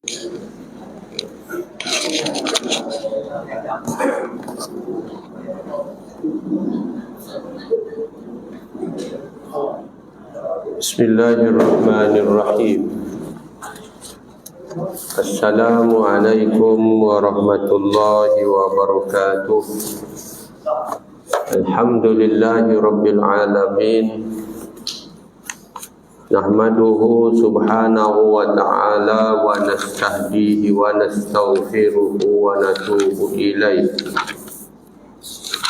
Bismillahirrahmanirrahim. Assalamualaikum warahmatullahi wabarakatuh. Alhamdulillahi rabbil alamin. Nahmaduhu subhanahu wa ta'ala wa nastahdihi wa nastaghfiruhu wa natubu ilaih.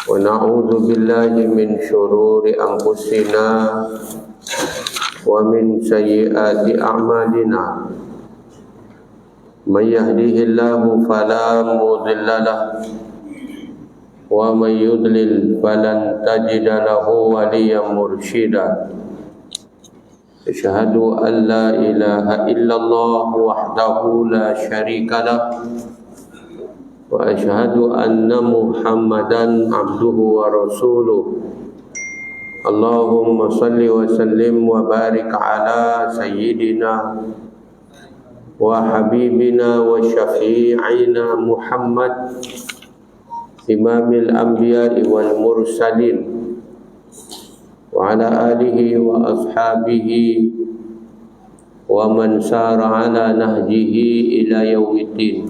Wa na'udzu billahi min syururi anfusina wa min sayyiati a'malina. May yahdihillahu fala mudilla lahu wa may yudlil falan tajida lahu waliyan mursyida. Asyhadu an la ilaha illallah wahdahu la syarika lah wa asyhadu anna Muhammadan abduhu wa rasuluh. Allahumma salli wa sallim wa barik ala sayyidina wa habibina wa syafi'ina Muhammad imamil anbiya'i wal mursalin wa ala alihi wa ashabihi wa man sara ala nahjihi ila yaumiddin.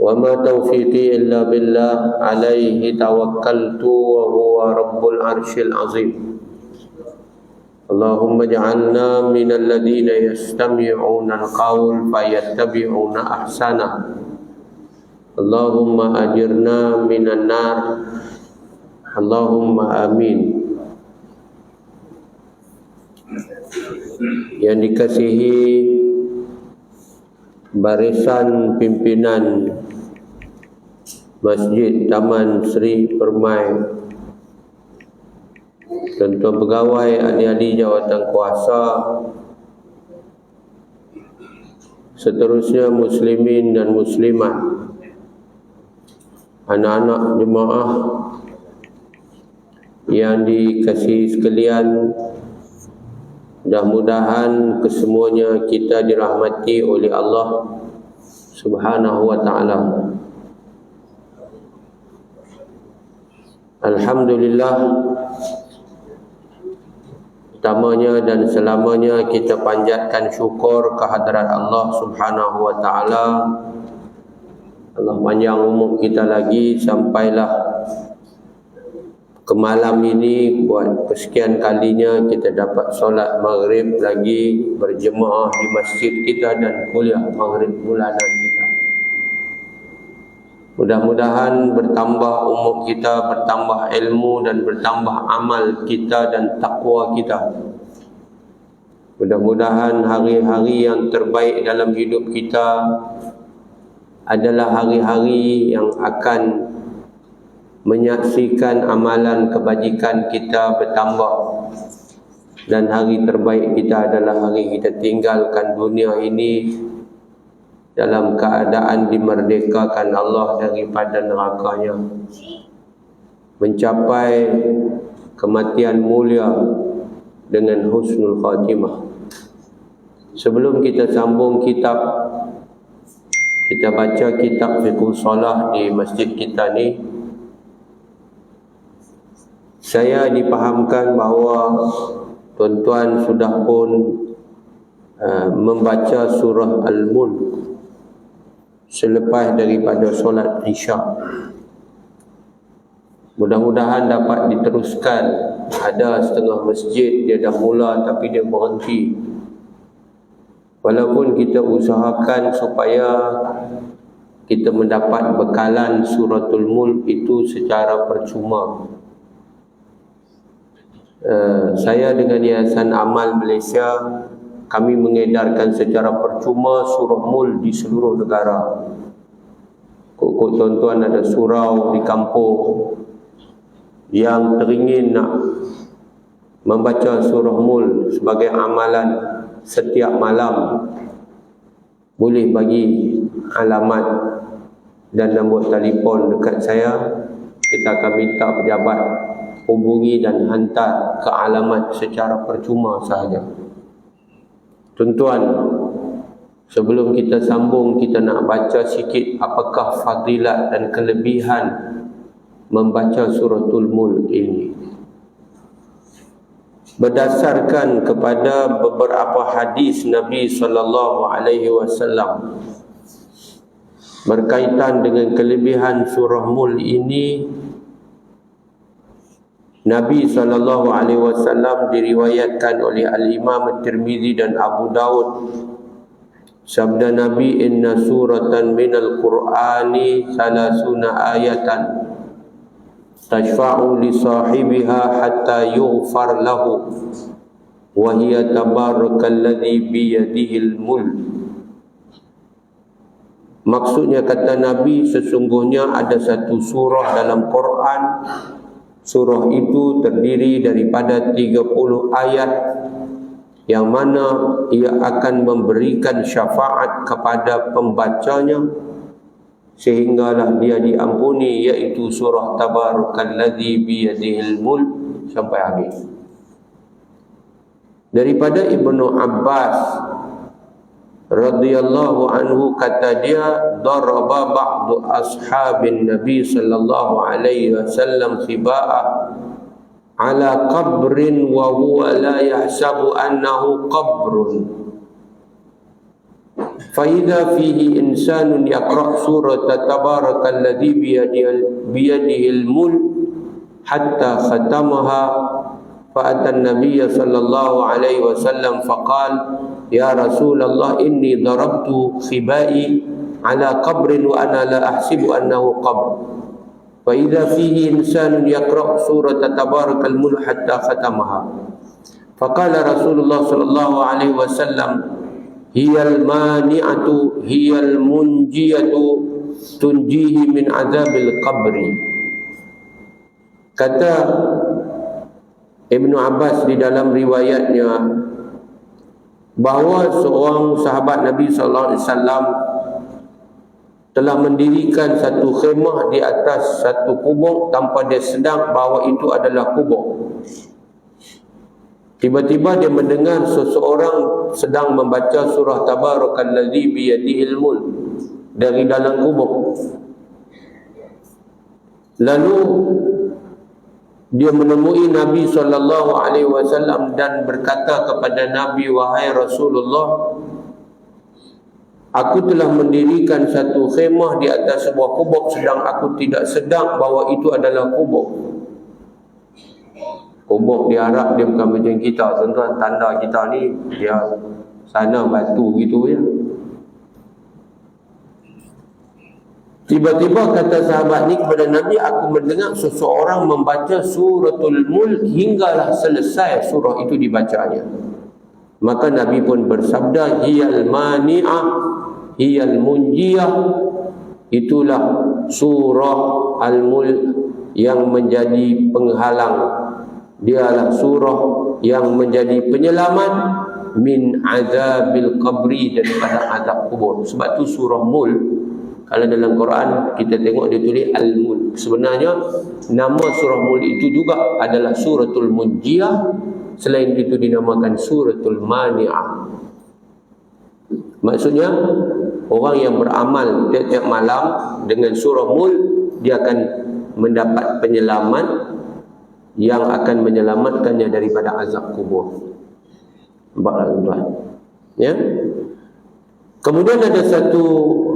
Wa ma taufiqi illa billah alaihi tawakkaltu wa huwa rabbul arsyil azim. Allahumma ja'alna minal ladina yastami'una al-qawl fayattabi'una ahsana. Allahumma ajirna minan nar. Allahumma amin. Yang dikasihi barisan pimpinan Masjid Taman Sri Permai, tuan-tuan pegawai, ahli-ahli jawatan kuasa, seterusnya muslimin dan muslimat, anak-anak jemaah yang dikasihi sekalian, mudah-mudahan kesemuanya kita dirahmati oleh Allah Subhanahu wa ta'ala. Alhamdulillah, pertamanya dan selamanya kita panjatkan syukur kehadrat Allah Subhanahu wa ta'ala. Allah panjang umur kita lagi sampailah ke malam ini, buat kesekian kalinya kita dapat solat maghrib lagi berjemaah di masjid kita dan kuliah maghrib bulanan kita. Mudah-mudahan bertambah umur kita, bertambah ilmu dan bertambah amal kita dan takwa kita. Mudah-mudahan hari-hari yang terbaik dalam hidup kita adalah hari-hari yang akan menyaksikan amalan kebajikan kita bertambah, dan hari terbaik kita adalah hari kita tinggalkan dunia ini dalam keadaan dimerdekakan Allah daripada nerakanya, mencapai kematian mulia dengan husnul khatimah. Sebelum kita sambung kitab, kita baca kitab fiqh shalah di masjid kita ni, saya dipahamkan bahawa tuan-tuan sudah pun membaca surah Al-Mulk selepas daripada solat Isya. Mudah-mudahan dapat diteruskan. Ada setengah masjid dia dah mula tapi dia berhenti. Walaupun kita usahakan supaya kita mendapat bekalan suratul Mulk itu secara percuma. Saya dengan Yayasan Amal Malaysia, kami mengedarkan secara percuma surah Mulk di seluruh negara. Kok tuan-tuan ada surau di kampung yang teringin nak membaca surah Mulk sebagai amalan setiap malam, boleh bagi alamat dan nombor telefon dekat saya. Kita akan minta pejabat hubungi dan hantar ke alamat secara percuma sahaja. Tuan-tuan, Sebelum kita sambung, kita nak baca sikit apakah fadilat dan kelebihan membaca suratul Mulk ini. Berdasarkan kepada beberapa hadis Nabi SAW berkaitan dengan kelebihan surah Mulk ini, Nabi SAW diriwayatkan oleh Al-Imam At-Tirmidzi dan Abu Daud. Sabda Nabi, inna suratan minal Qur'ani salasuna ayatan tashfa'u li sahibiha hatta yughfar lahu wa hiya tabarakalladzi biyadihil mulk. Maksudnya, kata Nabi, sesungguhnya ada satu surah dalam Quran. Surah itu terdiri daripada 30 ayat yang mana ia akan memberikan syafaat kepada pembacanya sehinggalah dia diampuni, iaitu surah Tabarakalladzi biyadihil mulk sampai habis. Daripada Ibnu Abbas radhiyallahu anhu, kata dia, daraba ba'du ashabin Nabi sallallahu alaihi wasallam khiba'ah ala qabrin wa huwa la yahsabu annahu qabrun. Fa idza fihi insanun yaqra' surata tabarakalladzi biyadihil mulk hatta khatamaha fa ata an-nabiy sallallahu alaihi wasallam faqala ya Rasulullah inni darabtu khibai ala qabrin wa ana la ahsibu annahu qabr. Fa idza fihi insanun yaqra' surata tabarakal mulk hatta khatamaha. Faqala Rasulullah sallallahu alaihi wasallam hiyal mani'atu hiyal munjiyatu tunjihi min azabil qabri. Kata Ibnu Abbas di dalam riwayatnya bahawa seorang sahabat Nabi sallallahu alaihi wasallam telah mendirikan satu khemah di atas satu kubur tanpa dia sedar bahawa itu adalah kubur. Tiba-tiba dia mendengar seseorang sedang membaca surah Tabarakalladzi biyadihil mulk dari dalam kubur. Lalu dia menemui Nabi SAW dan berkata kepada Nabi, wahai Rasulullah, aku telah mendirikan satu khemah di atas sebuah kubur sedang aku tidak sedar bahawa itu adalah kubur. Kubur di Arab dia bukan macam kita, tuan-tuan. Tanda kita ni dia sana batu gitu ya. Tiba-tiba kata sahabat ni kepada Nabi, aku mendengar seseorang membaca suratul Mulk hinggalah selesai surah itu dibacanya. Maka Nabi pun bersabda, hiyal mani'ah hiyal munjiyah, itulah surah Al-Mulk yang menjadi penghalang, dialah surah yang menjadi penyelamat min azabil qabri, daripada azab kubur. Sebab tu surah Mulk, kalau dalam Quran kita tengok dia tulis Al-Mulk, sebenarnya nama surah Mulk itu juga adalah suratul Munjiyah. Selain itu dinamakan suratul Mani'ah. Maksudnya orang yang beramal tiap-tiap malam dengan surah Mulk, dia akan mendapat penyelamat yang akan menyelamatkannya daripada azab kubur. Nampaklah tuan-tuan ya. Kemudian ada satu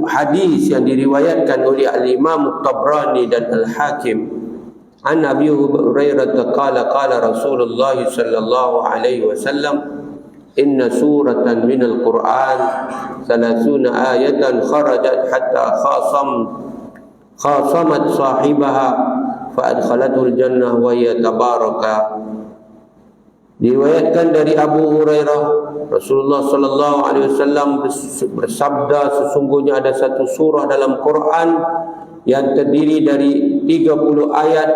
hadis yang diriwayatkan oleh Al-Imam Tabrani dan Al-Hakim an Abi Hurairah qala qala Rasulullah sallallahu alaihi wasallam inna suratan minal Qur'an 30 ayatan kharajat hatta khasamat sahibaha fa adkhalatul jannah wa hiya tabaraka. Diriwayatkan dari Abu Hurairah, Rasulullah sallallahu alaihi wasallam bersabda, sesungguhnya ada satu surah dalam Quran yang terdiri dari 30 ayat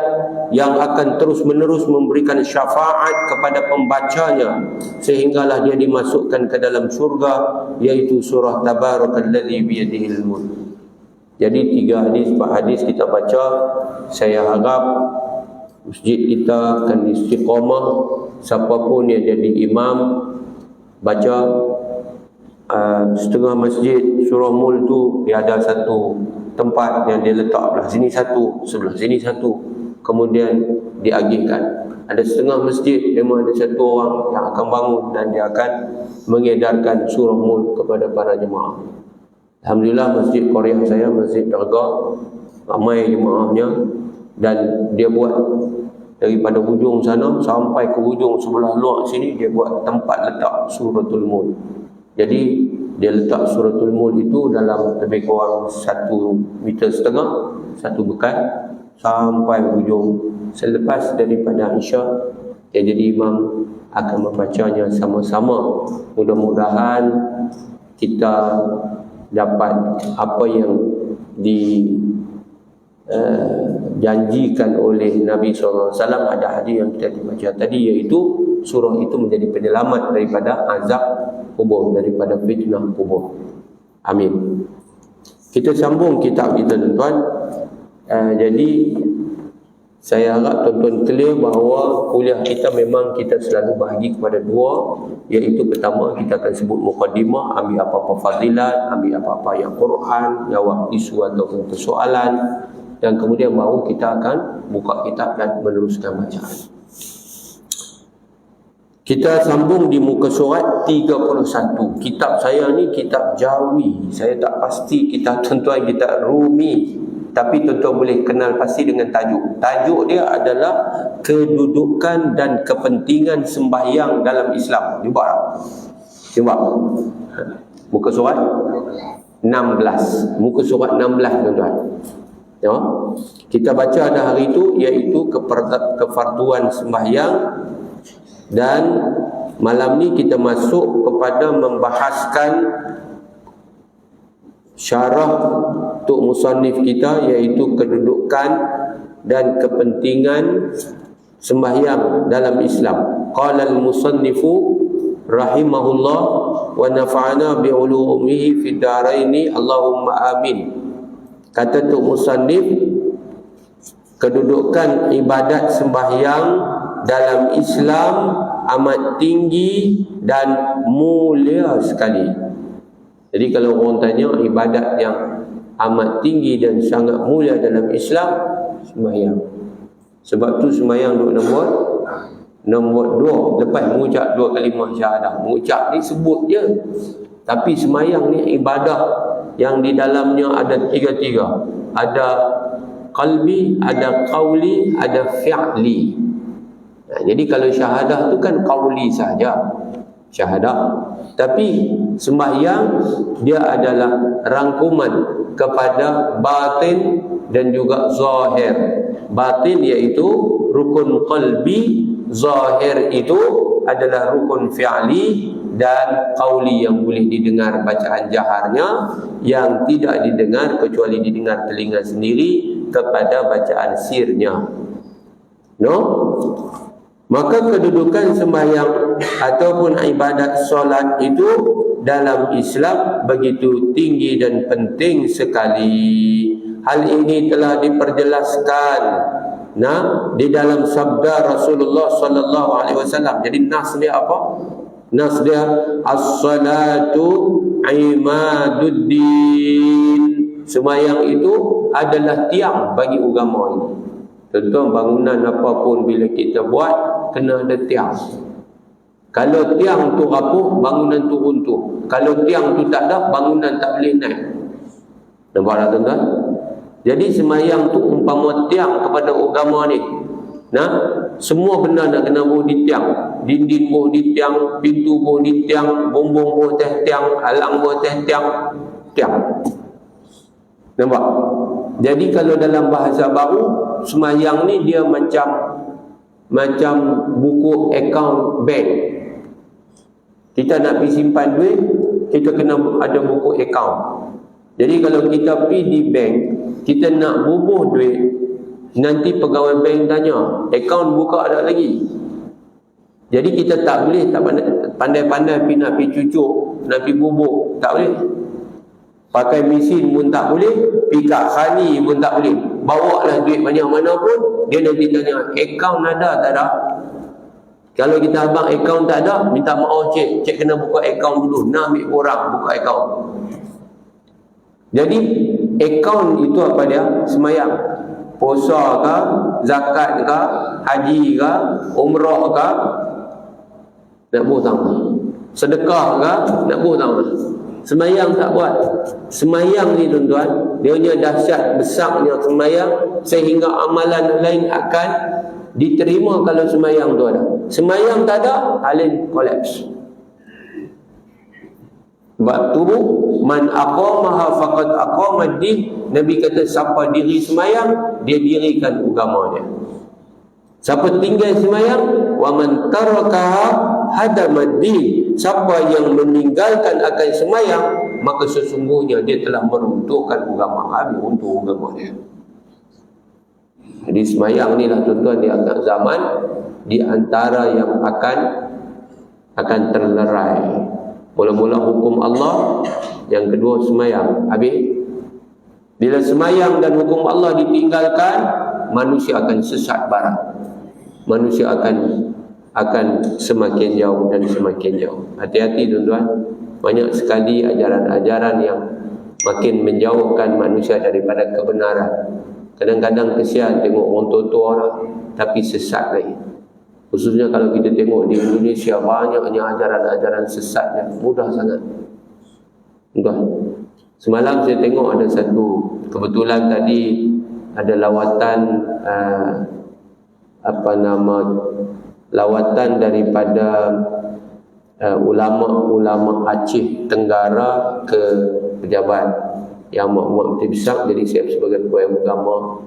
yang akan terus-menerus memberikan syafaat kepada pembacanya sehinggalah dia dimasukkan ke dalam syurga, yaitu surah Tabarakalladzi biyadihil mulk. Jadi 3 hadis, 4 hadis kita baca. Saya harap masjid kita akan istiqamah. Siapapun yang jadi imam, baca setengah masjid surah Mul tu dia ada satu tempat yang dia letak belah sini satu, sebelah sini satu, kemudian diagihkan. Ada setengah masjid memang ada satu orang yang akan bangun dan dia akan mengedarkan surah Mul kepada para jemaah. Alhamdulillah masjid Korea saya, Masjid Dargah, ramai jemaahnya, dan dia buat daripada hujung sana sampai ke hujung sebelah luar sini, dia buat tempat letak suratul Mul. Jadi dia letak suratul Mul itu dalam lebih kurang 1,5 meter, satu bekas sampai hujung. Selepas daripada Isya, dia jadi imam akan membacanya sama-sama. Mudah-mudahan kita dapat apa yang dijanjikan oleh Nabi SAW. Ada hadis yang kita baca tadi, iaitu surah itu menjadi penyelamat daripada azab kubur, daripada fitnah kubur. Amin. Kita sambung kitab kita, tuan-tuan. Jadi saya harap tuan-tuan clear bahawa kuliah kita memang kita selalu bahagi kepada dua, iaitu pertama kita akan sebut mukadimah, ambil apa-apa fadilat, ambil apa-apa yang Quran, jawab isu ataupun persoalan, dan kemudian baru kita akan buka kitab dan meneruskan bacaan. Kita sambung di muka surat 31. Kitab saya ni kitab Jawi. Saya tak pasti kita tuan-tuan kita Rumi, tapi tuan-tuan boleh kenal pasti dengan tajuk. Tajuk dia adalah kedudukan dan kepentingan sembahyang dalam Islam. Jumpa tak? Jumpa. Muka surat 16. Muka surat 16, tuan-tuan. Ya. Kita baca ada hari itu, iaitu kefarduan sembahyang. Dan malam ni kita masuk kepada membahaskan syarah untuk musannif kita, iaitu kedudukan dan kepentingan sembahyang dalam Islam. Qala al-musannifu rahimahullah wa nafa'ana bi ulumihi fid dharaini Allahumma amin. Kata tu musannif, kedudukan ibadat sembahyang dalam Islam amat tinggi dan mulia sekali. Jadi kalau orang tanya ibadat yang amat tinggi dan sangat mulia dalam Islam, sembahyang. Sebab tu sembahyang duk nombor 2 lepas mengucap 2 kalimah syahadah. Mengucap ni sebut je, tapi sembahyang ni ibadah yang di dalamnya ada 3. Ada qalbi, ada qauli, ada fi'li. Jadi kalau syahadah tu kan qauli saja, syahadah. Tapi sembahyang dia adalah rangkuman kepada batin dan juga zahir. Batin iaitu rukun qalbi, zahir itu adalah rukun fi'li, dan qauli yang boleh didengar bacaan jaharnya, yang tidak didengar kecuali didengar telinga sendiri kepada bacaan sirnya. No? Maka kedudukan sembahyang ataupun ibadat solat itu dalam Islam begitu tinggi dan penting sekali. Hal ini telah diperjelaskan di dalam sabda Rasulullah sallallahu alaihi wasallam. Jadi nas dia apa? Nas dia as-salatu imaduddin. Sembahyang itu adalah tiang bagi agama ini. Tentu bangunan apapun bila kita buat kena ada tiang. Kalau tiang tu rapuh, bangunan tu runtuh. Kalau tiang tu tak ada, bangunan tak boleh naik. Nampak tak, tuan-tuan? Jadi sembahyang tu umpama tiang kepada agama ni. Semua benda nak kena buh di tiang. Dinding buh di tiang, pintu buh di tiang, bumbung buh atas tiang, alang buh atas tiang. Nampak? Jadi kalau dalam bahasa baru, sembahyang ni dia macam buku akaun bank. Kita nak pergi simpan duit, kita kena ada buku akaun. Jadi kalau kita pergi di bank, kita nak bubuh duit, nanti pegawai bank tanya, akaun buka ada lagi. Jadi kita tak boleh pandai-pandai pergi nak pergi cucuk, nak pergi bubuh, tak boleh. Pakai mesin pun tak boleh, pergi kat khani pun tak boleh. Bawa lah duit banyak mana pun, dia nanti tanya, akaun ada tak ada? Kalau kita abang akaun tak ada, minta maaf cik kena buka akaun dulu, nak ambil orang buka akaun. Jadi akaun itu apa dia? Semayang, puasa ke, zakat ke, haji ke, umrah ke, nak buat tak? Sedekah ke, nak buat tak? Semayang tak buat. Semayang ni tuan-tuan, dia punya dahsyat besarnya semayang, sehingga amalan lain akan diterima kalau semayang tu ada. Semayang tak ada, halin kolaps. Sebab tu man aqamaha faqad aqama ad-din. Nabi kata siapa diri semayang, dia dirikan agama dia. Siapa tinggal semayang, wa man tarakaha hadama ad-din. Siapa yang meninggalkan akan semayang, maka sesungguhnya dia telah meruntuhkan agama. Habis runtuh agama dia. Jadi semayang ni lah tuan-tuan di akhir zaman, di antara yang akan terlerai. Mula-mula hukum Allah, yang kedua semayang. Habis bila semayang dan hukum Allah ditinggalkan, manusia akan sesat barat. Manusia akan semakin jauh dan semakin jauh. Hati-hati tuan-tuan. Banyak sekali ajaran-ajaran yang makin menjauhkan manusia daripada kebenaran. Kadang-kadang kesian tengok orang tua-tua orang, tapi sesat lagi. Khususnya kalau kita tengok di Indonesia, banyaknya ajaran-ajaran sesatnya. Mudah sangat. Mudah. Semalam saya tengok ada satu, kebetulan tadi ada lawatan lawatan daripada ulama-ulama Aceh Tenggara ke pejabat yang amat besar. Jadi saya sebagai ketua agama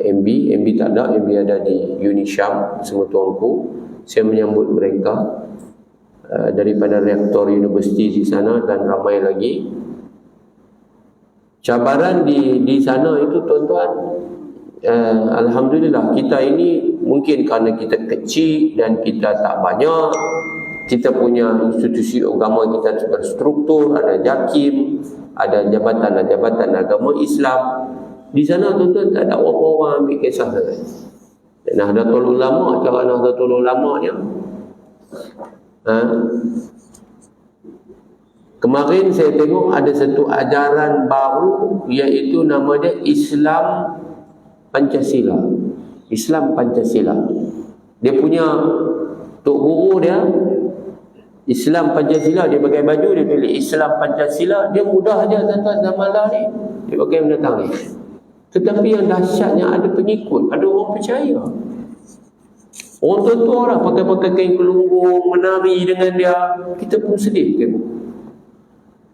MB tak ada, MB ada di Unisham bersama tuanku. Saya menyambut mereka daripada rektor universiti di sana dan ramai lagi. Cabaran di sana itu tuan-tuan, alhamdulillah kita ini mungkin kerana kita kecil dan kita tak banyak, kita punya institusi agama kita berstruktur, ada JAKIM, ada jabatan agama Islam. Di sana tuan-tuan tak ada orang-orang ambil kisah sangat. Nahdlatul Ulama, cara Nahdlatul Ulama ni kemarin saya tengok ada satu ajaran baru, iaitu nama dia Islam Pancasila. Islam Pancasila. Dia punya tok guru dia Islam Pancasila, dia pakai baju, dia pilih Islam Pancasila. Dia mudah aja tuan-tuan zaman lah ni. Dia pakai mendatang ni. Tetapi yang dahsyatnya ada pengikut, ada orang percaya. Orang tua-tua orang pakai kain kelunggung, menari dengan dia. Kita pun sedih tengok.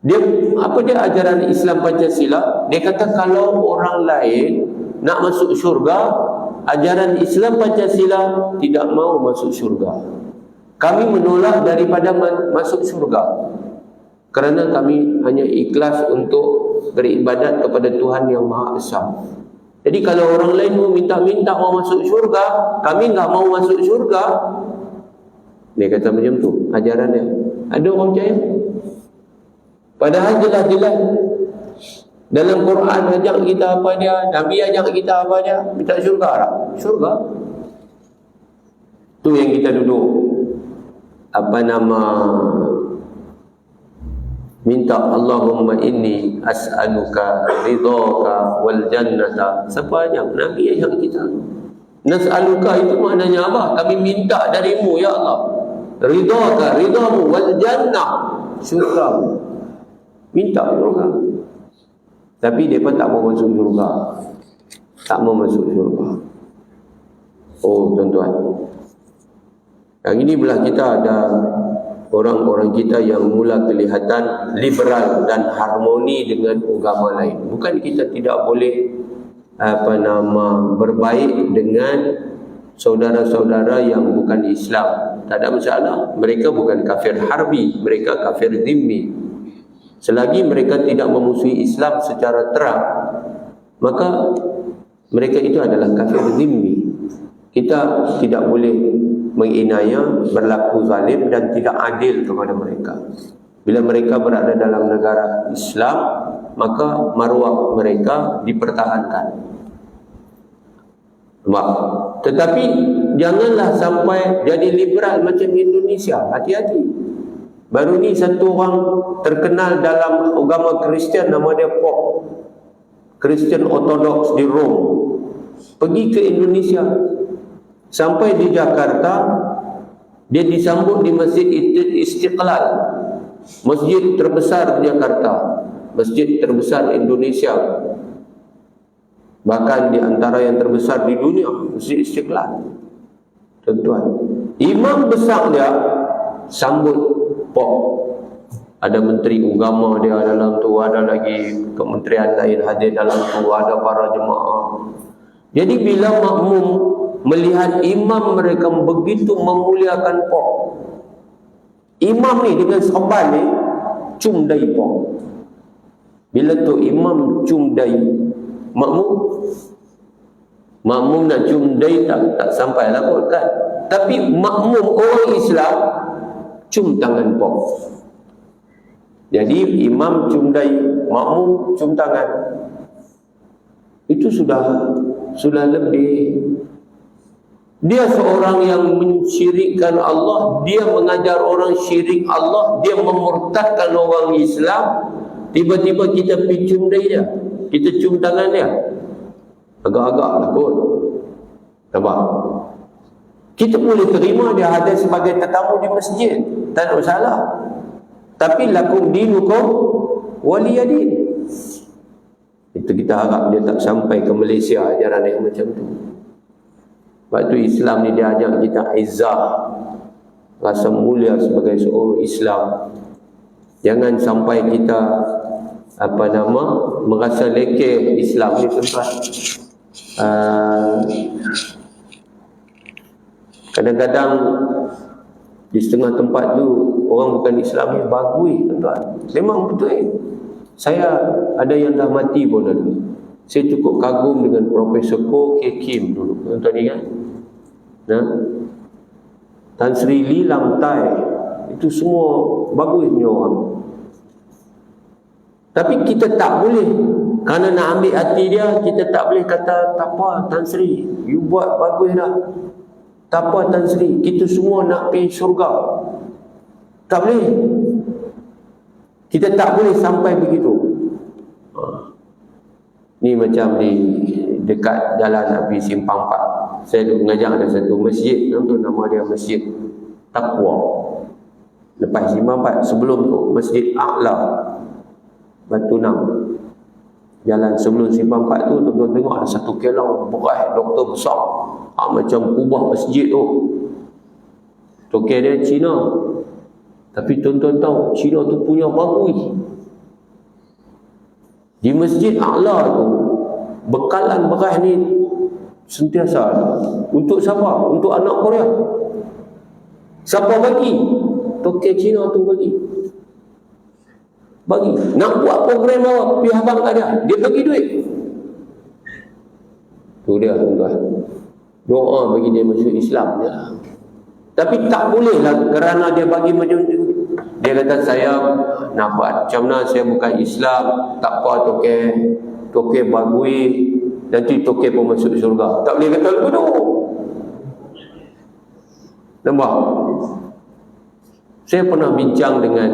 Dia apa dia ajaran Islam Pancasila? Dia kata kalau orang lain nak masuk syurga, ajaran Islam Pancasila tidak mau masuk syurga. Kami menolak daripada masuk syurga kerana kami hanya ikhlas untuk beribadat kepada Tuhan yang Maha Esa. Jadi kalau orang lain mau minta-minta mau masuk syurga, kami enggak mau masuk syurga. Dia kata macam tu ajaran dia. Ada orang percaya? Padahal jelas-jelas dalam Quran ajak kita apa dia, Nabi ajak kita apa dia, minta syurga tak? Syurga. Tu yang kita duduk minta Allahumma inni as'aluka ridhaka wal jannata. Siapa ajak? Nabi ajak kita. Nas'aluka itu maknanya apa? Kami minta darimu ya Allah. Ridhaka, ridhamu, wal jannah, syurga. Minta syurga. Tapi mereka tak mau masuk syurga. Tak mau masuk syurga. Oh tuan-tuan, yang ini belah kita ada orang-orang kita yang mula kelihatan liberal dan harmoni dengan agama lain. Bukan kita tidak boleh berbaik dengan saudara-saudara yang bukan Islam. Tak ada masalah. Mereka bukan kafir harbi, mereka kafir zimmi. Selagi mereka tidak memusuhi Islam secara terang, maka mereka itu adalah kafir zimmi. Kita tidak boleh menginaya, berlaku zalim dan tidak adil kepada mereka. Bila mereka berada dalam negara Islam, maka maruah mereka dipertahankan. Nampak? Tetapi janganlah sampai jadi liberal macam Indonesia. Hati-hati. Baru ni satu orang terkenal dalam agama Kristian, nama dia Pop, Kristian Ortodoks di Rom, pergi ke Indonesia. Sampai di Jakarta, dia disambut di Masjid Istiqlal, masjid terbesar di Jakarta, masjid terbesar Indonesia, bahkan di antara yang terbesar di dunia, Masjid Istiqlal. Tuan-tuan, imam besar dia sambut Pop. Ada menteri agama dia dalam tu, ada lagi kementerian lain hadir dalam tu, ada para jemaah. Jadi bila makmum melihat imam mereka begitu memuliakan Pop, imam ni dengan serban ni cium dahi Pop. Bila tu imam cium dahi makmum nak cium dahi tak sampai lah kot kan. Tapi makmum orang Islam cium tangan Pop. Jadi imam cium dahi, makmum cium tangan. Itu sudah lebih. Dia seorang yang mensyirikkan Allah, dia mengajar orang syirik Allah, dia memurtadkan orang Islam. Tiba-tiba kita pergi cium dahi dia, kita cium tangan dia, agak-agak lah kot. Nampak? Kita boleh terima dia hadir sebagai tetamu di masjid, tak ada masalah. Tapi lakum dinukum waliyadin. Itu kita harap dia tak sampai ke Malaysia ajaran yang macam tu. Sebab tu Islam ni dia ajak kita izzah, rasa mulia sebagai seorang Islam. Jangan sampai kita merasa lekeh Islam ni, tuan-tuan. Kadang-kadang di setengah tempat tu orang bukan Islam ni bagui, tuan-tuan. Memang betul. Saya ada yang dah mati pun ada. Saya cukup kagum dengan Profesor Ko K. Kim dulu, tuan-tuan ingat? Tan Sri Lee Lam Tai, itu semua bagus punya orang. Tapi kita tak boleh, kerana nak ambil hati dia, kita tak boleh kata tak apa Tan Sri, you buat bagus dah. Tak apa Tan Sri, kita semua nak pergi syurga. Tak boleh. Kita tak boleh sampai begitu. Ni macam di dekat jalan Nabi Simpang 4. Saya duduk mengajar ada satu masjid, nama dia Masjid Taqwa. Lepas Simpang 4, sebelum tu Masjid A'la Batu Nam. Jalan sebelum Simpang 4 tu, tuan-tuan tengok ada satu kelang beras doktor besar. Macam kubah masjid tu. Tokek dia Cina. Tapi tuan-tuan tahu, Cina tu punya bagus. Di Masjid A'la tu, bekalan beras ni sentiasa. Untuk siapa? Untuk anak Korea. Siapa bagi? Tokek Cina tu bagi. Nak buat program apa? Pihak abang tak ada. Dia bagi duit. Tu dia, tuan-tuan. Doa bagi dia masuk Islam je lah. Tapi tak boleh lah kerana dia bagi macam tu. Dia kata saya nak buat macam mana, saya bukan Islam. Tak apa tokek bagui, nanti tokek pun masuk syurga. Tak boleh kata begitu tu. Nampak? Saya pernah bincang dengan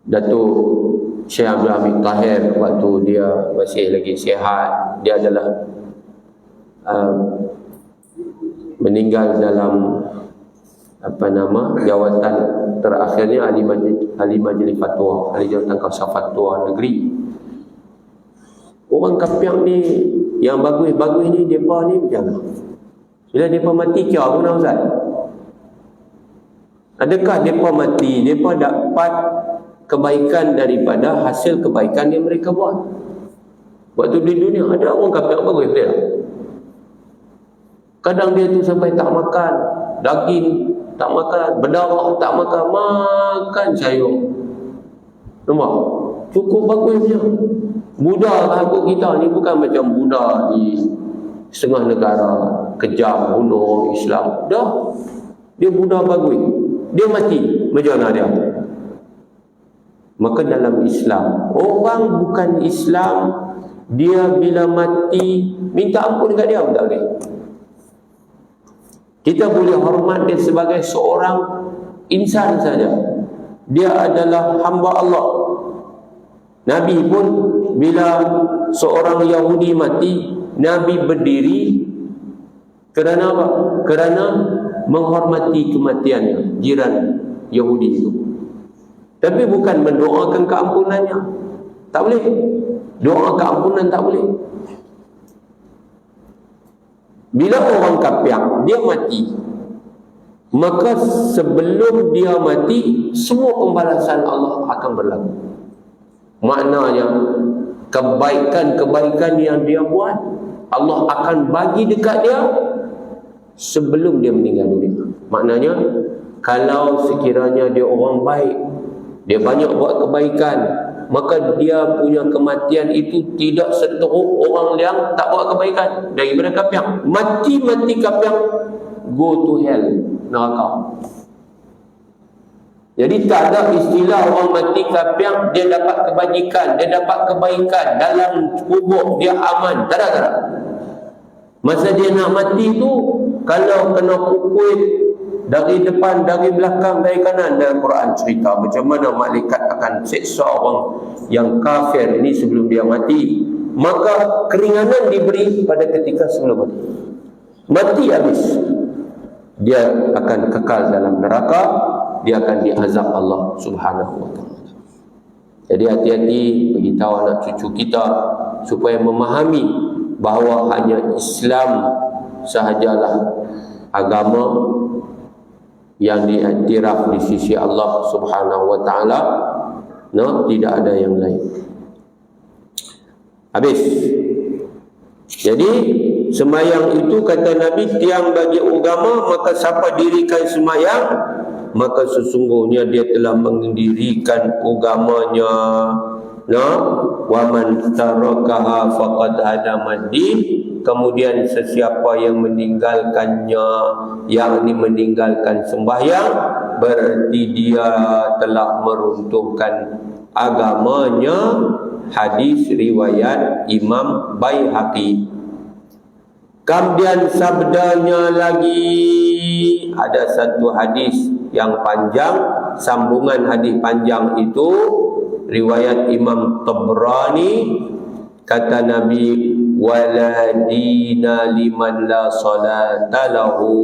Datuk Syekh Abdul Hamid Tahir waktu dia masih lagi sihat. Dia adalah meninggal dalam jawatan terakhirnya ahli majlis fatwa, ahli jawatan kawasan fatwa negeri. Orang kapiak ni yang bagus-bagus ni, depa ni macam bila depa mati kira guna Ustaz? Adakah depa mati depa dapat kebaikan daripada hasil kebaikan yang mereka buat? Waktu di dunia ada orang kapiak bagus dia. Kadang dia tu sampai tak makan daging, tak makan berdarah, tak makan sayur. Nampak? Cukup bagusnya. Buddha aku kita ni bukan macam Buddha di setengah negara kejam, bunuh Islam. Dah, dia Buddha bagus. Dia mati, macam mana dia? Maka dalam Islam, orang bukan Islam dia bila mati minta ampun dekat dia pun tak boleh. Kita boleh hormat dia sebagai seorang insan saja. Dia adalah hamba Allah. Nabi pun bila seorang Yahudi mati, Nabi berdiri kerana apa? Kerana menghormati kematiannya, jiran Yahudi itu. Tapi bukan mendoakan keampunannya. Tak boleh. Doa keampunan tak boleh. Bila orang kafir dia mati, maka sebelum dia mati semua pembalasan Allah akan berlaku. Maknanya kebaikan-kebaikan yang dia buat Allah akan bagi dekat dia sebelum dia meninggal dunia. Maknanya kalau sekiranya dia orang baik, dia banyak buat kebaikan, maka dia punya kematian itu tidak seteruk orang yang tak buat kebaikan daripada kafir. Mati kafir, go to hell, neraka. Jadi tak ada istilah orang mati kafir dia dapat kebajikan, dia dapat kebaikan dalam kubur dia aman. Tak ada. Masa dia nak mati tu, kalau kena pukul dari depan, dari belakang, dari kanan, dalam Quran cerita macam mana malaikat akan seksa orang yang kafir ini sebelum dia mati. Maka keringanan diberi pada ketika sebelum mati. Mati habis, dia akan kekal dalam neraka, dia akan diazab Allah Subhanahu wa taala. Jadi hati-hati beritahu anak cucu kita supaya memahami bahawa hanya Islam sahajalah agama yang diiktiraf di sisi Allah Subhanahu wa taala, tidak ada yang lain. Habis. Jadi semayang itu kata Nabi tiang bagi agama, maka siapa dirikan semayang maka sesungguhnya dia telah mendirikan agamanya. Wa man tarakaha faqad hadamadin. Kemudian sesiapa yang meninggalkannya, yakni meninggalkan sembahyang, berarti dia telah meruntuhkan agamanya. Hadis riwayat Imam Baihaqi. Kemudian sabdanya lagi, ada satu hadis yang panjang, sambungan hadis panjang itu riwayat Imam Tabrani. Kata Nabi, wala dina liman la salata lahu,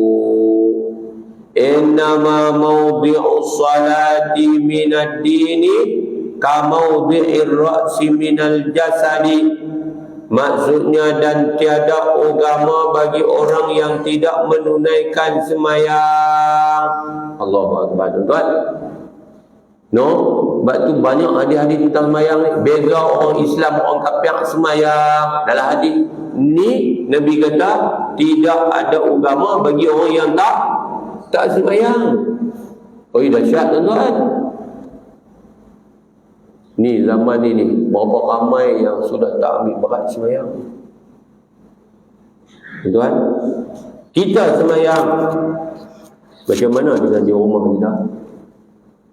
innama mawdi'u salati minad dini kamawdi'ir ra'si minal jasadi. Maksudnya, dan tiada agama bagi orang yang tidak menunaikan semayang. Allahu Akbar, tuan-tuan. Sebab tu banyak hadis-hadis tentang semayang ni. Beza orang Islam, orang kafir semayang. Dalam hadis ni Nabi kata tidak ada agama bagi orang yang tak semayang. Oh, dahsyat, tuan-tuan. Ni zaman ini berapa ramai yang sudah tak ambil berat semayang. Tuan, kita semayang macam mana dengan di rumah kita?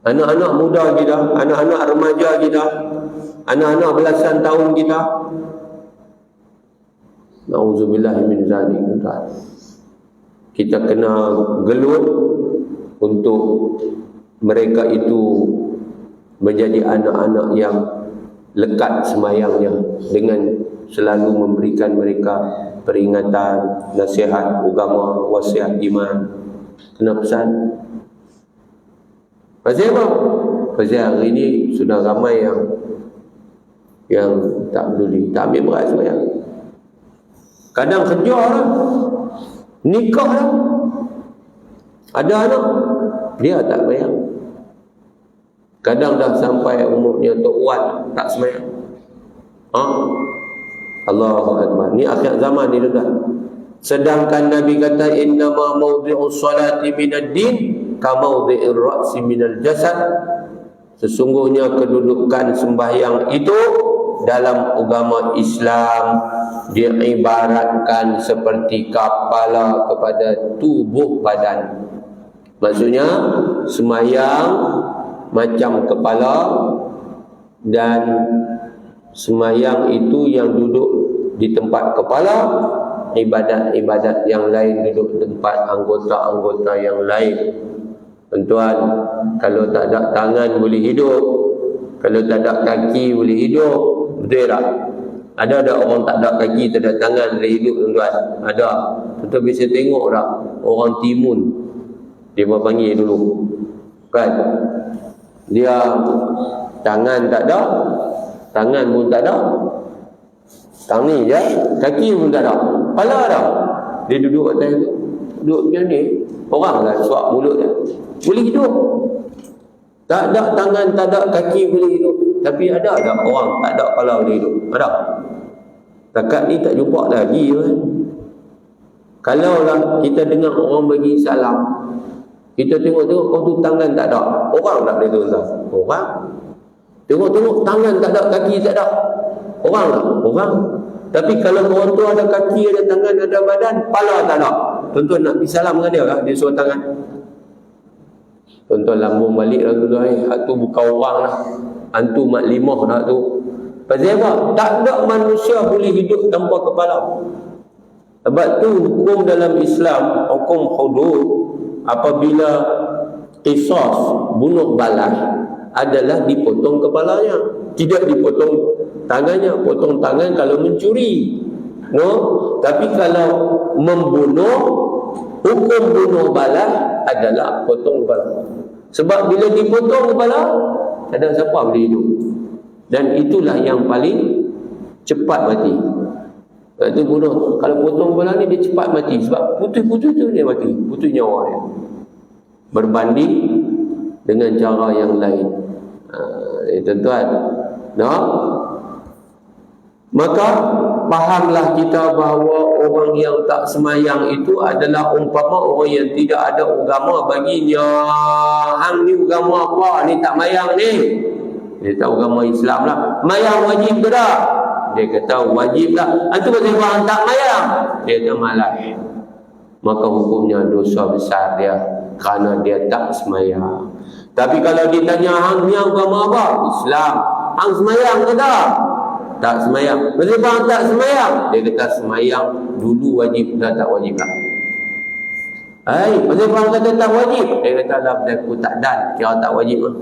Anak-anak muda kita, anak-anak remaja kita, anak-anak belasan tahun kita. Na'udzubillah min zalik. Kita kena gelut untuk mereka itu menjadi anak-anak yang lekat semayangnya, dengan selalu memberikan mereka peringatan, nasihat agama, wasiat iman. Kena pesan. Pasal apa? Pasal hari ini sudah ramai yang tak peduli, tak ambil berat semayang. Kadang kerja lah, nikah lah, ada anak, dia tak semayang. Kadang dah sampai umurnya Tok Wan tak semayang. Allahu Akbar. Ni akhir zaman ni, tuan. Sedangkan Nabi kata innama mawdi'us salati minad din ka mawdi'ir ra'si minal jasad. Sesungguhnya kedudukan sembahyang itu dalam agama Islam diibaratkan seperti kepala kepada tubuh badan. Maksudnya sembahyang macam kepala dan Semayang itu yang duduk di tempat kepala, ibadat-ibadat yang lain duduk tempat anggota-anggota yang lain. Tuan-tuan, kalau tak ada tangan boleh hidup, kalau tak ada kaki boleh hidup, betul tak? Ada orang tak ada kaki, tak ada tangan boleh hidup, tuan-tuan? Ada. Tuan-tuan bisa tengok tak orang Timun, dia panggil dulu kan, dia tangan tak ada, tangan pun tak ada, tangan je, kaki pun tak ada, kepala ada, dia duduk atas tu, duduk macam ni, orang lah suap mulut dia, boleh hidup. Tak ada tangan, tak ada kaki boleh hidup. Tapi ada tak orang tak ada kepala boleh hidup? Ada. Takat ni tak jumpa lagi kan. Kalaulah kita dengar orang bagi salam, kita tengok-tengok kau tu tangan tak ada, orang tak boleh tuan? Orang. Tengok-tengok tangan tak ada, kaki tak ada, orang tak? Orang. Tapi kalau orang tu ada kaki, ada tangan, ada badan, kepala tak ada, tuan-tuan nak pergi salam dengan dia kah? Dia suruh tangan. Tuan-tuan lambung balik lah tuan-tuan. Hak tu bukan orang lah, hantu mak limah dah tu. Pasal apa? Tak ada manusia boleh hidup tanpa kepala. Sebab tu hukum dalam Islam, hukum hudud, apabila qisas, bunuh balas, adalah dipotong kepalanya, tidak dipotong tangannya. Potong tangan kalau mencuri, no. Tapi kalau membunuh, hukum bunuh balas adalah potong kepala. Sebab bila dipotong kepala, tak ada siapa boleh hidup. Dan itulah yang paling cepat mati. Sebab tu bunuh, kalau potong kepala ni dia cepat mati. Sebab putus-putus tu dia mati, putus nyawa dia. Berbanding dengan cara yang lain. Tuan-tuan, nah, maka fahamlah kita bahawa orang yang tak semayang itu adalah umpama orang yang tidak ada agama baginya. Hang ni agama apa? Ni tak mayang ni. Dia tahu agama Islam lah. Mayang wajib ke tak? Dia kata wajib lah. Antu pasal orang tak mayang, dia kata malas. Maka hukumnya dosa besar dia, kerana dia tak semayang. Tapi kalau ditanya hang ni agama apa? Islam. Hang semayang ke tak? Tak semayang. Pasal bang tak semayang, dia kata semayang dulu wajib, dah tak wajib lah. Pasal bang kata tak wajib, dia kata lah berlaku tak dan, kira tak wajib lah.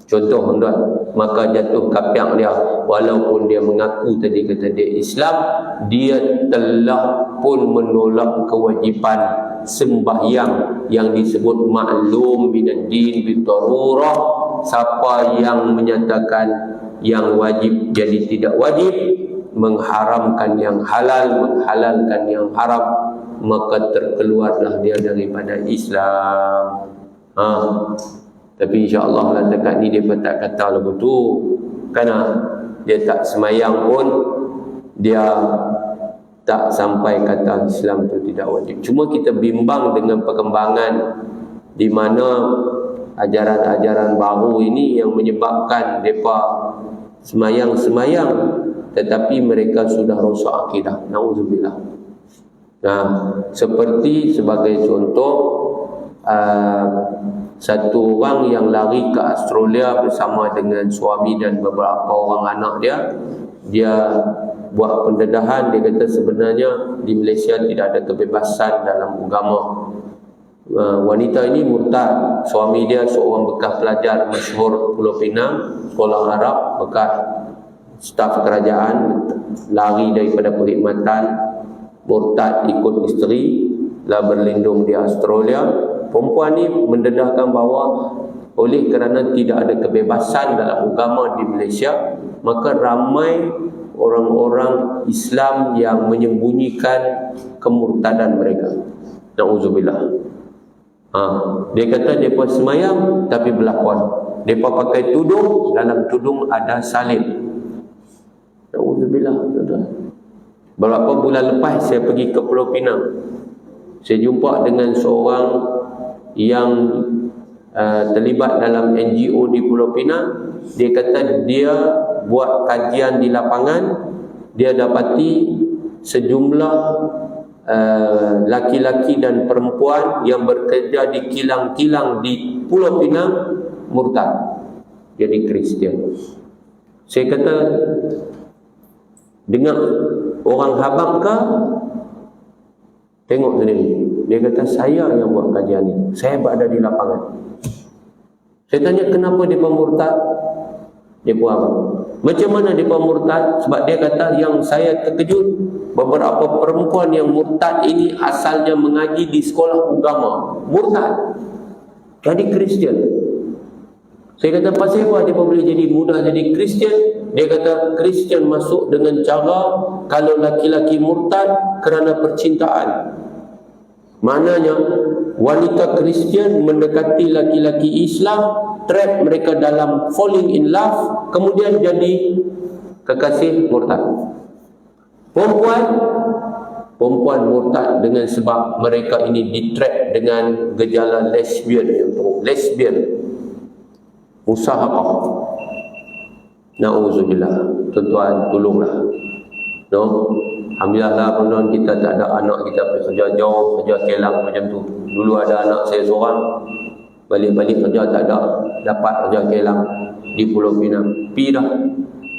Contoh tuan, maka jatuh kapiak dia. Walaupun dia mengaku tadi kata dia Islam, dia telah pun menolak kewajipan sembahyang yang disebut maklum binaddin bidarurah. Siapa yang menyatakan yang wajib jadi tidak wajib, mengharamkan yang halal, menghalalkan yang haram, maka terkeluarlah dia daripada Islam. Tapi insya-Allah lah dekat ni dia pun tak kata lagu tu. Kerana dia tak semayang pun, dia tak sampai kata Islam tu tidak wajib. Cuma kita bimbang dengan perkembangan di mana ajaran-ajaran baru ini yang menyebabkan mereka semayang-semayang tetapi mereka sudah rosak akidah. Na'udzubillah. Nah, seperti sebagai contoh, satu orang yang lari ke Australia bersama dengan suami dan beberapa orang anak dia. Dia buat pendedahan. Dia kata sebenarnya di Malaysia tidak ada kebebasan dalam agama. Wanita ini murtad. Suami dia seorang bekas pelajar masyhur Pulau Pinang, sekolah Arab, bekas staf kerajaan, lari daripada perkhidmatan, murtad ikut isteri, lah berlindung di Australia. Perempuan ni mendedahkan bahawa oleh kerana tidak ada kebebasan dalam agama di Malaysia, maka ramai orang-orang Islam yang menyembunyikan kemurtadan mereka. Na'udzubillah. Dia kata mereka semayang tapi berlakon. Mereka pakai tudung, dalam tudung ada salib. Na'udzubillah. Beberapa bulan lepas saya pergi ke Pulau Pinang. Saya jumpa dengan seorang yang terlibat dalam NGO di Pulau Pinang. Dia kata dia buat kajian di lapangan. Dia dapati sejumlah laki-laki dan perempuan yang bekerja di kilang-kilang di Pulau Pinang murtad, jadi Kristian. Saya kata Dengar orang habaq ke? Tengok sendiri. Dia kata, saya yang buat kajian ni. Saya berada di lapangan. Saya tanya, kenapa dia murtad? Dia buat apa? Macam mana dia murtad? Sebab dia kata, yang saya terkejut, beberapa perempuan yang murtad ini asalnya mengaji di sekolah agama. Murtad. Jadi Kristian. Saya kata, pasal apa dia boleh jadi mudah jadi Kristian? Dia kata, Kristian masuk dengan cara kalau laki-laki murtad kerana percintaan. Maknanya, wanita Kristian mendekati laki-laki Islam, trap mereka dalam falling in love, kemudian jadi kekasih murtad. Perempuan murtad dengan sebab mereka ini ditrap dengan gejala lesbian yang teruk. Lesbian. Musahaqah. Na'udzubillah. Tuan-tuan, tolonglah. No? Alhamdulillah lah, kita tak ada anak kita pergi kerja jauh, kerja Kelang macam tu. Dulu ada anak saya seorang, balik-balik kerja tak ada, dapat kerja Kelang di Pulau Pinang. Pi dah.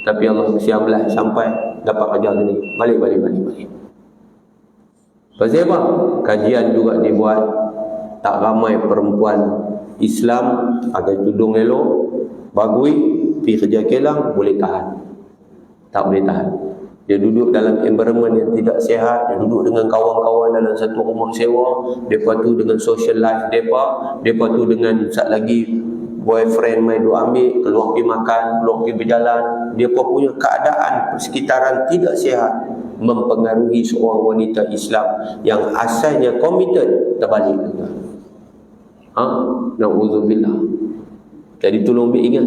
Tapi Allah siamlah sampai dapat kerja sini. Balik. Pasal apa? Kajian juga dibuat. Tak ramai perempuan Islam pakai tudung elok, bagui, pergi kerja Kelang, boleh tahan. Tak boleh tahan. Dia duduk dalam environment yang tidak sihat. Dia duduk dengan kawan-kawan dalam satu rumah sewa. Mereka tu dengan social life mereka tu dengan sat lagi boyfriend main duk ambil, keluar pergi makan, keluar pergi berjalan. Mereka punya keadaan persekitaran tidak sihat mempengaruhi seorang wanita Islam yang asalnya committed terbalik juga. Na'udzubillah. Jadi tolong ingat.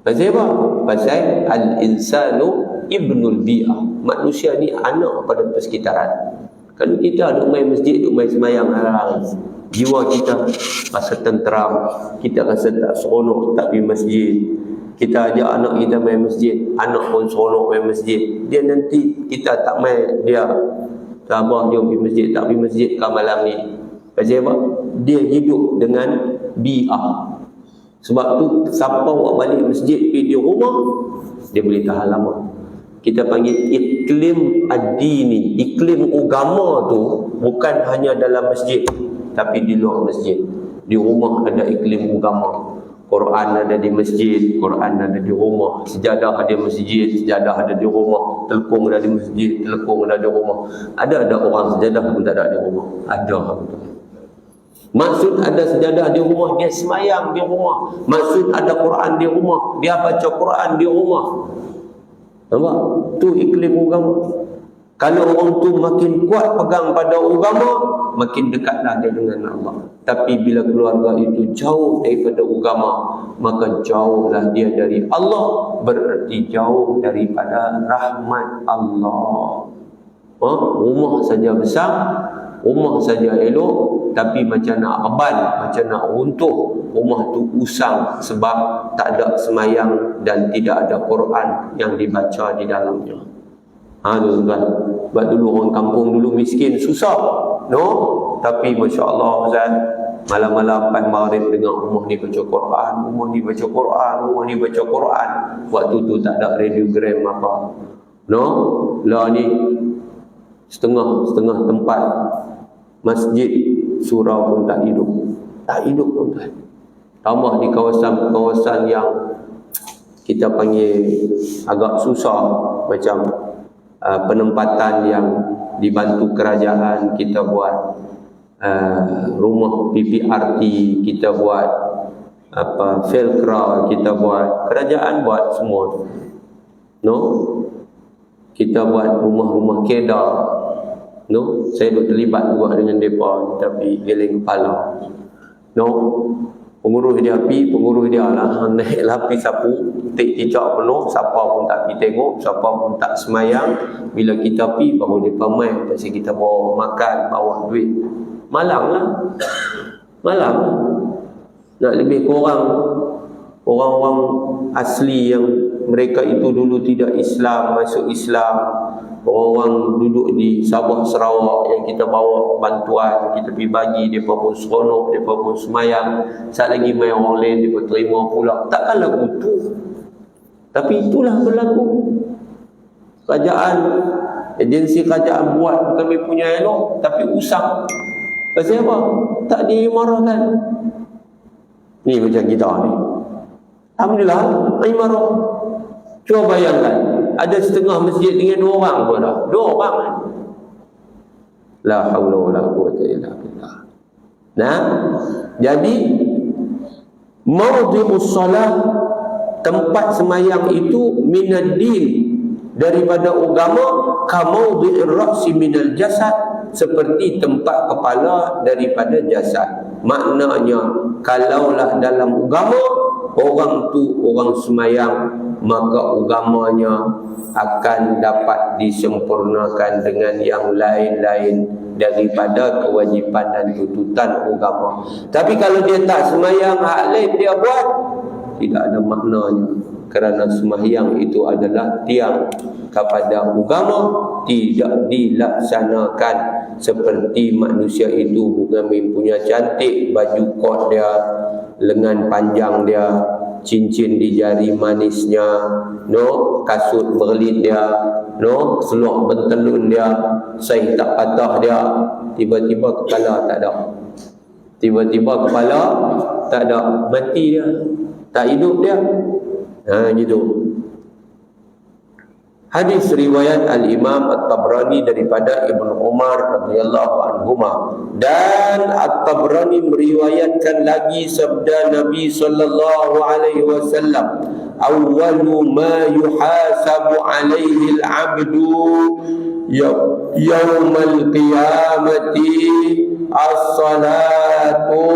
Pasal apa? Pasal al-insanu ibnul bi'ah. Manusia ni anak pada persekitaran. Kalau kita duk main masjid, duk main semayang hari-hari, jiwa kita rasa tenteram, kita rasa tak seronok tak pergi masjid. Kita ajak anak kita main masjid, anak pun seronok main masjid. Dia nanti kita tak main, dia sabar jom pergi masjid, tak pergi masjid ke malam ni. Pasal apa? Dia hidup dengan bi'ah. Sebab tu siapa awak balik masjid pergi di rumah, dia boleh tahan lama. Kita panggil iklim ad-dini. Iklim agama tu bukan hanya dalam masjid, tapi di luar masjid. Di rumah ada iklim agama. Quran ada di masjid, Quran ada di rumah. Sejadah ada di masjid, sejadah ada di rumah. Telekung ada di masjid, telekung ada di rumah. Ada orang sejadah pun tak ada di rumah. Ada. Maksud ada sejadah di rumah, dia semayang di rumah. Maksud ada Quran di rumah, dia baca Quran di rumah. Nampak? Tu iklim agama. Kalau orang tu makin kuat pegang pada agama, makin dekatlah dia dengan Allah. Tapi bila keluarga itu jauh daripada agama, maka jauhlah dia dari Allah, berarti jauh daripada rahmat Allah. Rumah saja besar, rumah saja elok, tapi macam nak aban, macam nak runtuh, rumah tu usang sebab tak ada semayang dan tidak ada Quran yang dibaca di dalamnya. Tuan-tuan, sebab dulu orang kampung dulu miskin, susah, no? Tapi Masya Allah, Ustaz, malam-malam lepas maghrib dengar rumah ni baca Quran, rumah ni baca Quran, rumah ni baca Quran. Waktu tu tak ada radiogram apa, no? Lah ni setengah tempat masjid surau pun tak hidup. Tak hidup, tuan-tuan. Tambah di kawasan yang kita panggil agak susah, macam penempatan yang dibantu kerajaan, kita buat rumah PPRT, kita buat Velcro, kita buat, kerajaan buat semua, no? Kita buat rumah-rumah kedar, no? Saya duk terlibat juga dengan mereka, tapi geleng kepala, no? Pengurus dia lah naik lapi sapu, tik cicak penuh, siapa pun tak pergi tengok, siapa pun tak semayang. Bila kita pergi baru dia pamai, pasal kita bawa makan, bawa duit. Malang lah. Nak lebih kurang orang-orang asli yang mereka itu dulu tidak Islam, masuk Islam. Orang-orang duduk di Sabah, Sarawak yang kita bawa bantuan, kita pergi bagi, mereka pun seronok, mereka pun semayang. Saat lagi main orang lain, mereka terima pula. Takkan lagu tu. Tapi itulah berlaku. Kerajaan, agensi kerajaan buat kami punya elok, tapi usang. Pasal apa? Tak diimarahkan. Ni macam kita ni. Alhamdulillah, imarah. Cuba bayangkan, ada setengah masjid dengan 2 orang pun dah. 2 orang. La haula wala quwwata illa billah. Nah, jadi maudhi'us salah, tempat semayang itu minad din, daripada agama, ka maudhi'ir ra'si minal jasad, seperti tempat kepala daripada jasad. Maknanya kalaulah dalam agama orang tu orang semayang, maka agamanya akan dapat disempurnakan dengan yang lain-lain daripada kewajipan dan tuntutan agama. Tapi kalau dia tak semayang, hak lain dia buat, tidak ada maknanya. Kerana sembahyang itu adalah tiang kepada agama, tidak dilaksanakan. Seperti manusia itu bukan punya cantik, baju kot dia, lengan panjang dia, cincin di jari manisnya, no, kasut berlit dia, no, selok bentelun dia, saih tak patah dia, tiba-tiba kepala tak ada. Tiba-tiba kepala tak ada, mati dia, tak hidup dia. Gitu. Hadis riwayat Al-Imam At-Tabrani daripada Ibnu Umar radhiyallahu anhuma, dan At-Tabrani meriwayatkan lagi sabda Nabi sallallahu alaihi wasallam, awwalu ma yuhasabu alaihi al-'abdu yaumal qiyamati as-salatu,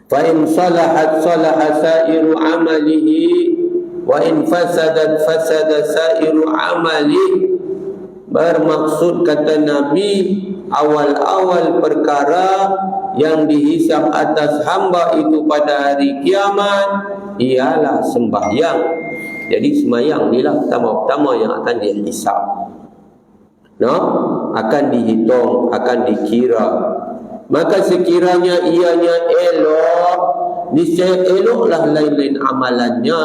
fa in salahat salaha sa'iru 'amalihi wa in fasadat fasada sa'iru 'amalihi. Bermaksud, kata Nabi, awal-awal perkara yang dihisab atas hamba itu pada hari kiamat ialah sembahyang. Jadi sembahyang inilah pertama-pertama yang akan dihisab, no? Akan dihitung, akan dikira. Maka sekiranya ianya elok, niscaya eloklah lain-lain amalannya,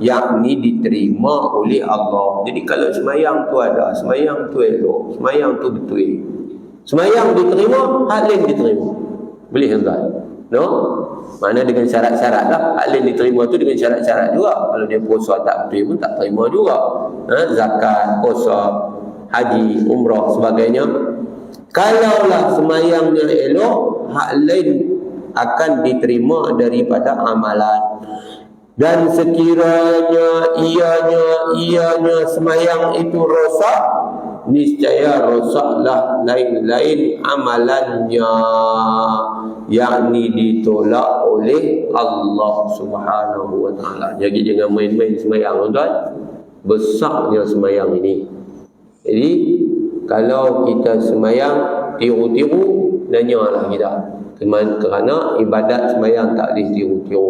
yakni diterima oleh Allah. Jadi kalau semayang tu ada, semayang tu elok, semayang tu betul, semayang diterima, hak lain diterima. Boleh tuan? No? Mana dengan syarat-syarat lah. Hak lain diterima tu dengan syarat-syarat juga. Kalau dia puasa tak betul pun tak terima juga. Zakat, puasa, haji, umrah, sebagainya. Kalaulah semayangnya elok, hak lain akan diterima daripada amalan. Dan sekiranya ianya semayang itu rosak, niscaya rosaklah lain-lain amalannya, yakni ditolak oleh Allah Subhanahu wa taala. Jadi jangan main-main semayang, tuan. Besarnya semayang ini. Jadi kalau kita semayang tiru-tiru, nanyalah kita. Kerana ibadat semayang tak boleh tiru-tiru.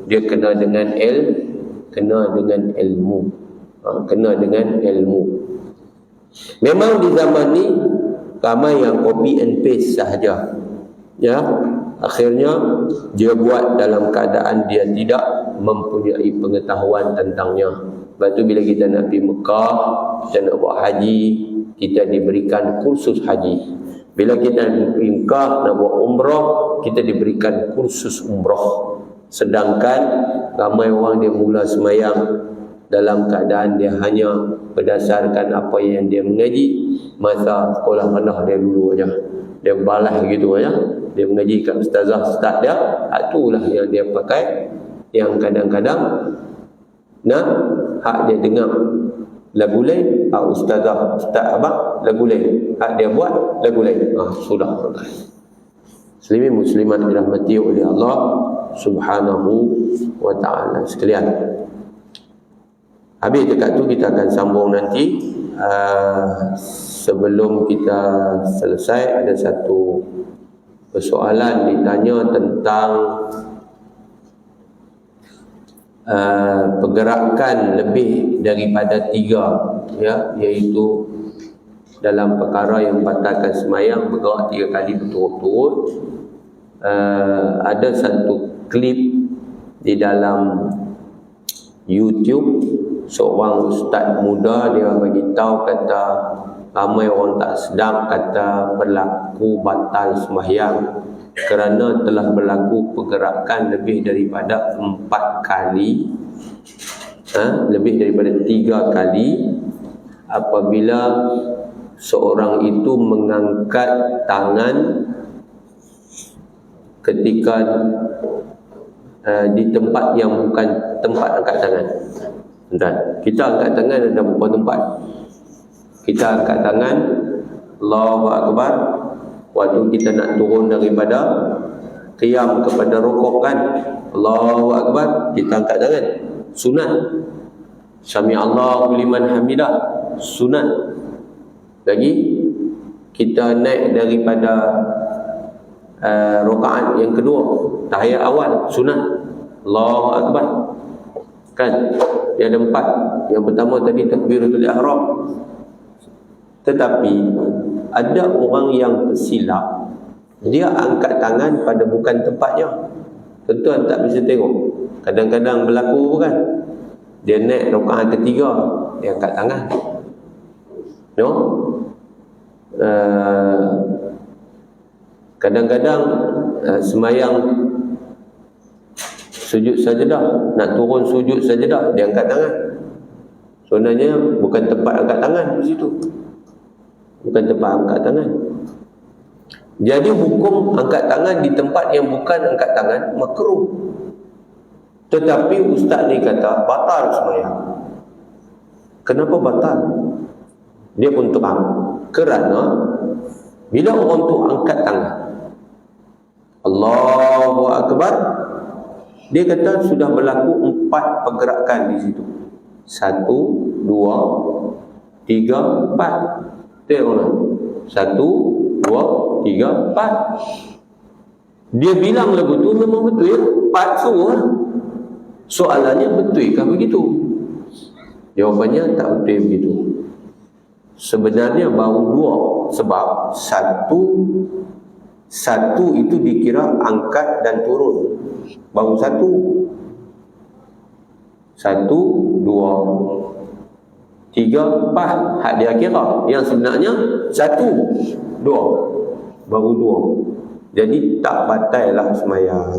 Dia kena dengan ilmu. Kena dengan ilmu. Memang di zaman ni ramai yang copy and paste sahaja. Ya, akhirnya dia buat dalam keadaan dia tidak mempunyai pengetahuan tentangnya. Lepas tu bila kita nak pergi Mekah, kita nak buat haji, kita diberikan kursus haji. Bila kita nak pergi Mekah, nak buat umrah, kita diberikan kursus umrah. Sedangkan ramai orang dia mula semayang dalam keadaan dia hanya berdasarkan apa yang dia mengaji masa sekolah rendah dia dulu aja. Dia balas gitu aja. Dia mengaji kat ustazah-ustaz dia, itulah yang dia pakai. Yang kadang-kadang hak dia dengar lagu lain, ustaz abang lagu lain, hak dia buat lagu lain. Sudah. Muslimin muslimat dirahmati oleh Allah Subhanahu wa ta'ala sekalian. Habis dekat tu kita akan sambung nanti. Sebelum kita selesai, ada satu persoalan ditanya tentang pergerakan lebih daripada 3, ya, iaitu dalam perkara yang batalkan semayang, bergerak 3 kali berturut-turut. Ada satu klip di dalam YouTube, seorang ustaz muda dia bagi tahu kata ramai orang tak sedar kata berlaku batal sembahyang kerana telah berlaku pergerakan lebih daripada 4 kali, lebih daripada 3 kali apabila seorang itu mengangkat tangan ketika di tempat yang bukan tempat angkat tangan. Dan kita angkat tangan ada beberapa tempat. Kita angkat tangan Allahu Akbar waktu kita nak turun daripada qiyam kepada rukuk kan, Allahu Akbar, kita angkat tangan, sunat. Sami Allahu liman hamidah, sunat. Lagi kita naik daripada rakaat yang kedua, tahiyat awal, sunat, Allahu Akbar kan. Dia ada 4. Yang pertama tadi takbiratul ihram. Tetapi ada orang yang tersilap, dia angkat tangan pada bukan tempatnya. Tuan-tuan tak bisa tengok, kadang-kadang berlaku kan, dia naik rakaat ketiga, dia angkat tangan, no? Kadang-kadang semayang sujud sajadah, nak turun sujud sajadah, dia angkat tangan. Sebenarnya bukan tempat angkat tangan di situ, bukan tempat angkat tangan. Jadi hukum angkat tangan di tempat yang bukan angkat tangan makruh. Tetapi ustaz ni kata batal semayang. Kenapa batal? Dia pun terang. Kerana bila orang tu angkat tangan Allahu Akbar, dia kata sudah berlaku 4 pergerakan di situ. 1, 2, 3, 4. Tengoklah. 1, 2, 3, 4. Dia bilang lagu tu memang betul ya? 4 suruh. Soalannya betulkah begitu? Jawapannya tak betul begitu. Sebenarnya baru 2. Sebab satu itu dikira angkat dan turun. Baru 1. 1, 2, 3, 4. Hak dia kira. Yang sebenarnya 1, 2. Baru 2. Jadi tak batal lah semayang.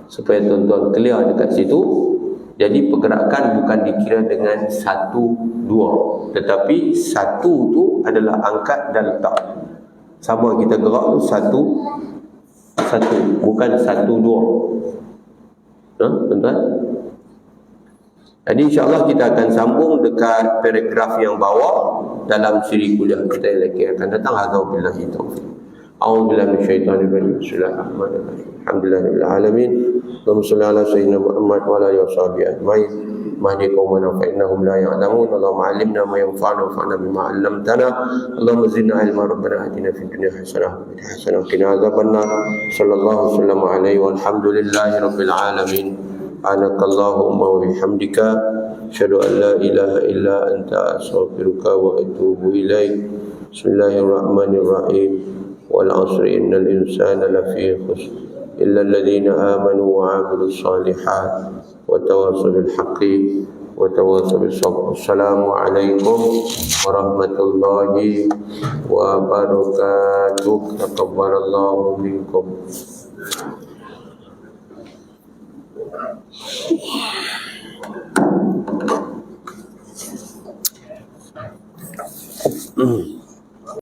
Supaya tuan-tuan clear dekat situ. Jadi pergerakan bukan dikira dengan 1, 2. Tetapi 1 tu adalah angkat dan letak. Sama kita gerak tu 1, 1. Bukan 1, 2. Tuan-tuan. Jadi insyaAllah kita akan sambung dekat paragraf yang bawah dalam siri kuliah kita yang lagi akan datang. Alhamdulillah taufiq. A'udzubillahi minasyaitonir rajim. Bismillahirrahmanirrahim. Alhamdulillahirabbil alamin. Allahumma shalli ala sayyidina Muhammad wa ala alihi washabihi ajmain. Mahdi qaumana fa innahum la ya'lamun. Allahumma 'allimna ma yanfa'una wanfa'na bima 'allamtana. Allahumma zidna ilma rabbana atina fid dunya hasanah wa fil akhirati hasanah wa qina adzabannar. Sallallahu wasallam alaihi walhamdulillahi rabbil alamin. Subhanakallahumma wa bihamdika asyhadu an la ilaha illa anta astaghfiruka wa atubu ilaik. Bismillahirrahmanirrahim. Wal 'asri innal insana lafi khusr illa alladhina amanu wa 'amilus shalihat wa tawassaw bil haqqi wa tawassaw bis sabr. Assalamualaikum warahmatullahi wabarakatuh. Taqabbalallahu minkum.